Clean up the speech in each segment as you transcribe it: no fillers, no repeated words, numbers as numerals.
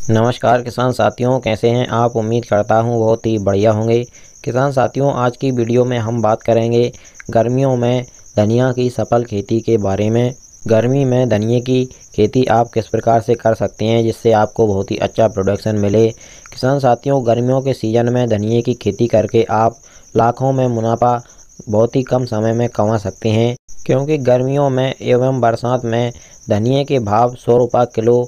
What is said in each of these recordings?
नमस्कार किसान साथियों, कैसे हैं आप। उम्मीद करता हूं बहुत ही बढ़िया होंगे। किसान साथियों, आज की वीडियो में हम बात करेंगे गर्मियों में धनिया की सफल खेती के बारे में। गर्मी में धनिया की खेती आप किस प्रकार से कर सकते हैं जिससे आपको बहुत ही अच्छा प्रोडक्शन मिले। किसान साथियों, गर्मियों के सीज़न में धनिया की खेती करके आप लाखों में मुनाफा बहुत ही कम समय में कमा सकते हैं, क्योंकि गर्मियों में एवं बरसात में धनिया के भाव 100 रुपये किलो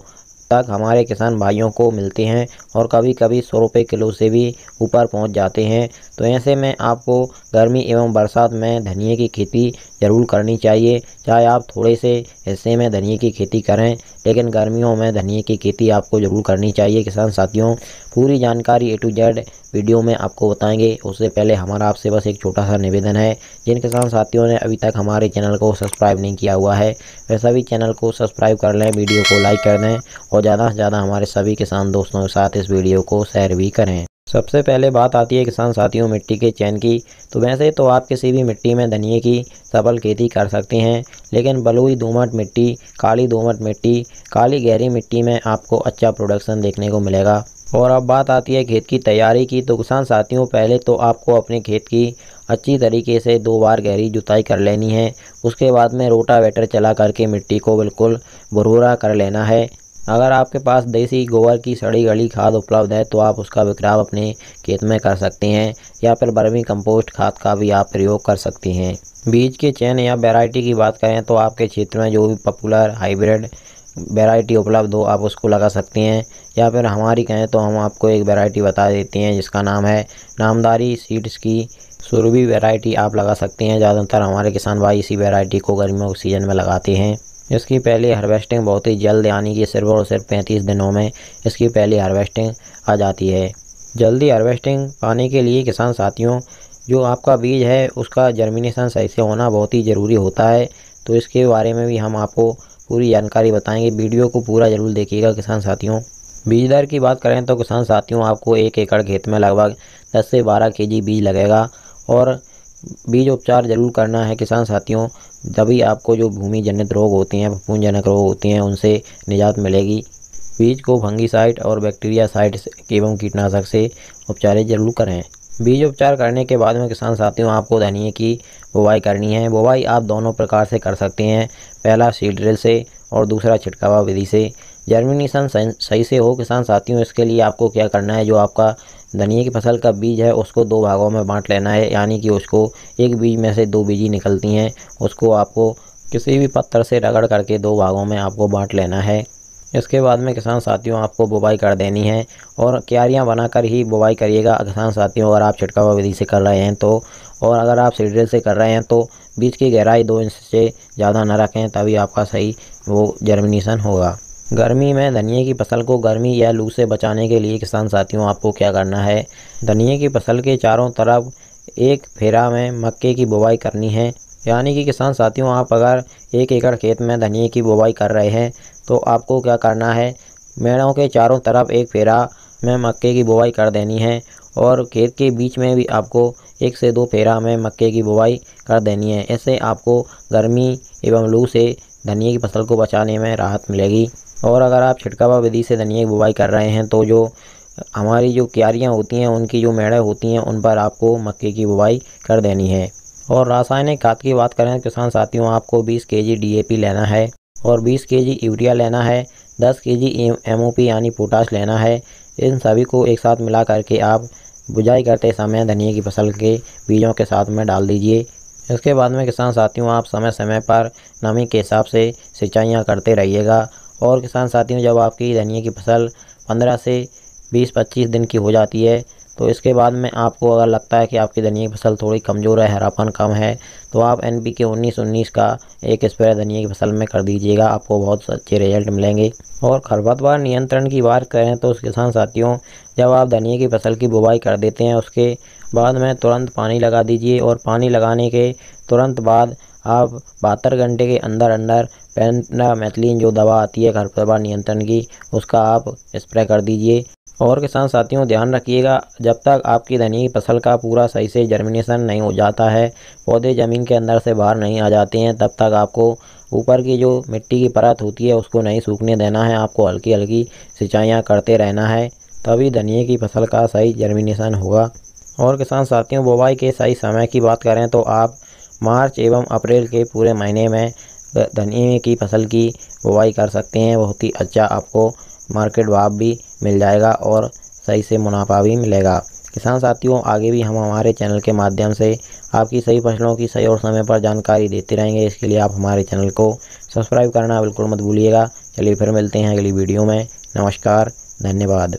तक हमारे किसान भाइयों को मिलते हैं और कभी कभी 100 रुपये किलो से भी ऊपर पहुंच जाते हैं। तो ऐसे में आपको गर्मी एवं बरसात में धनिया की खेती ज़रूर करनी चाहिए। चाहे आप थोड़े से हिस्से में धनिया की खेती करें, लेकिन गर्मियों में धनिया की खेती आपको ज़रूर करनी चाहिए। किसान साथियों, पूरी जानकारी A to Z वीडियो में आपको बताएंगे। उससे पहले हमारा आपसे बस एक छोटा सा निवेदन है, जिन किसान साथियों ने अभी तक हमारे चैनल को सब्सक्राइब नहीं किया हुआ है वे सभी चैनल को सब्सक्राइब कर लें, वीडियो को लाइक कर दें और ज़्यादा से ज़्यादा हमारे सभी किसान दोस्तों के साथ इस वीडियो को शेयर भी करें। सबसे पहले बात आती है किसान साथियों मिट्टी के चयन की। तो वैसे तो आप किसी भी मिट्टी में धनिया की सफल खेती कर सकते हैं, लेकिन बलुई दोमट मिट्टी, काली दोमट मिट्टी, काली गहरी मिट्टी में आपको अच्छा प्रोडक्शन देखने को मिलेगा। और अब बात आती है खेत की तैयारी की। तो किसान साथियों, पहले तो आपको अपने खेत की अच्छी तरीके से 2 बार गहरी जुताई कर लेनी है। उसके बाद में रोटावेटर चला करके मिट्टी को बिल्कुल भुरभुरा कर लेना है। अगर आपके पास देसी गोबर की सड़ी गली खाद उपलब्ध है तो आप उसका बिखराव अपने खेत में कर सकते हैं, या फिर वर्मी कंपोस्ट खाद का भी आप प्रयोग कर सकते हैं। बीज के चयन या वैरायटी की बात करें तो आपके क्षेत्र में जो भी पॉपुलर हाइब्रिड वैरायटी उपलब्ध हो आप उसको लगा सकते हैं, या फिर हमारी कहें तो हम आपको एक वैरायटी बता देते हैं जिसका नाम है नामदारी सीड्स की सुरभि वैरायटी आप लगा सकते हैं। ज़्यादातर हमारे किसान भाई इसी वैरायटी को गर्मियों के सीज़न में लगाते हैं। इसकी पहली हार्वेस्टिंग बहुत ही जल्द, यानी कि सिर्फ और सिर्फ 35 दिनों में इसकी पहली हार्वेस्टिंग आ जाती है। जल्दी हार्वेस्टिंग पाने के लिए किसान साथियों, जो आपका बीज है उसका जर्मिनेशन सही से होना बहुत ही ज़रूरी होता है। तो इसके बारे में भी हम आपको पूरी जानकारी बताएंगे। वीडियो को पूरा ज़रूर देखिएगा किसान साथियों। बीज दर की बात करें तो किसान साथियों, आपको 1 एकड़ खेत में लगभग 10 से 12 केजी बीज लगेगा। और बीज उपचार जरूर करना है किसान साथियों, तभी आपको जो भूमि जनित रोग होते हैं, फफूंदजनक रोग होते हैं, उनसे निजात मिलेगी। बीज को फंगीसाइड और बैक्टीरियासाइड एवं कीटनाशक से उपचारित जरूर करें। बीज उपचार करने के बाद में किसान साथियों, आपको धनिया की बुवाई करनी है। बुवाई आप दोनों प्रकार से कर सकते हैं, पहला सीड ड्रिल से और दूसरा छिटकावा विधि से। जर्मिनेशन सही से हो किसान साथियों, इसके लिए आपको क्या करना है, जो आपका धनिया की फसल का बीज है उसको 2 भागों में बांट लेना है, यानी कि उसको एक बीज में से 2 बीजी निकलती हैं, उसको आपको किसी भी पत्थर से रगड़ करके 2 भागों में आपको बांट लेना है। इसके बाद में किसान साथियों, आपको बुवाई कर देनी है और क्यारियां बनाकर ही बुवाई करिएगा किसान साथियों, अगर आप छिटकावा विधि से कर रहे हैं तो। और अगर आप सीड ड्रिल से कर रहे हैं तो बीज की गहराई 2 इंच से ज़्यादा न रखें, तभी आपका सही वो जर्मिनेशन होगा। गर्मी में धनिया की फसल को गर्मी या लू से बचाने के लिए किसान साथियों, आपको क्या करना है, धनिया की फसल के चारों तरफ एक फेरा में मक्के की बुवाई करनी है। यानी कि किसान साथियों, आप अगर 1 एकड़ खेत में धनिया की बुवाई कर रहे हैं तो आपको क्या करना है, मेड़ों के चारों तरफ एक फेरा में मक्के की बुवाई कर देनी है। और खेत के बीच में भी आपको 1 से 2 फेरा में मक्के की बुवाई कर देनी है। ऐसे आपको गर्मी एवं लू से धनिया की फसल को बचाने में राहत मिलेगी। और अगर आप छिटकावा विधि से धनिया की बुवाई कर रहे हैं तो जो हमारी जो क्यारियाँ होती हैं, उनकी जो मेड़ें होती हैं, उन पर आपको मक्के की बुवाई कर देनी है। और रासायनिक खाद की बात करें किसान साथियों, आपको 20 केजी DAP लेना है और 20 केजी यूरिया लेना है, 10 केजी MOP यानी पोटाश लेना है। इन सभी को एक साथ मिला करके आप बुझाई करते समय धनिया की फसल के बीजों के साथ में डाल दीजिए। इसके बाद में किसान साथियों, आप समय समय पर नमी के हिसाब से सिंचाइयाँ करते रहिएगा। और किसान साथियों, जब आपकी धनिया की फसल 15 से 20-25 दिन की हो जाती है तो इसके बाद में आपको अगर लगता है कि आपकी धनिया की फसल थोड़ी कमज़ोर है, हरापन कम है, तो आप NPK 19-19 का एक स्प्रे धनिया की फसल में कर दीजिएगा, आपको बहुत अच्छे रिजल्ट मिलेंगे। और खरपतवार नियंत्रण की बात करें तो किसान साथियों, जब आप धनिया की फसल की बुवाई कर देते हैं उसके बाद में तुरंत पानी लगा दीजिए। और पानी लगाने के तुरंत बाद आप 72 घंटे के अंदर अंदर पेंटामेथलिन जो दवा आती है खरपतवार नियंत्रण की, उसका आप स्प्रे कर दीजिए। और किसान साथियों ध्यान रखिएगा, जब तक आपकी धनिया की फसल का पूरा सही से जर्मिनेशन नहीं हो जाता है, पौधे ज़मीन के अंदर से बाहर नहीं आ जाते हैं, तब तक आपको ऊपर की जो मिट्टी की परत होती है उसको नहीं सूखने देना है। आपको हल्की हल्की सिंचाइयाँ करते रहना है, तभी धनिया की फसल का सही जर्मिनेशन होगा। और किसान साथियों बुवाई के सही समय की बात करें तो आप मार्च एवं अप्रैल के पूरे महीने में धनिया की फसल की बुवाई कर सकते हैं। बहुत ही अच्छा आपको मार्केट भाव भी मिल जाएगा और सही से मुनाफा भी मिलेगा। किसान साथियों आगे भी हम हमारे चैनल के माध्यम से आपकी सही फसलों की सही और समय पर जानकारी देते रहेंगे। इसके लिए आप हमारे चैनल को सब्सक्राइब करना बिल्कुल मत भूलिएगा। चलिए फिर मिलते हैं अगली वीडियो में। नमस्कार, धन्यवाद।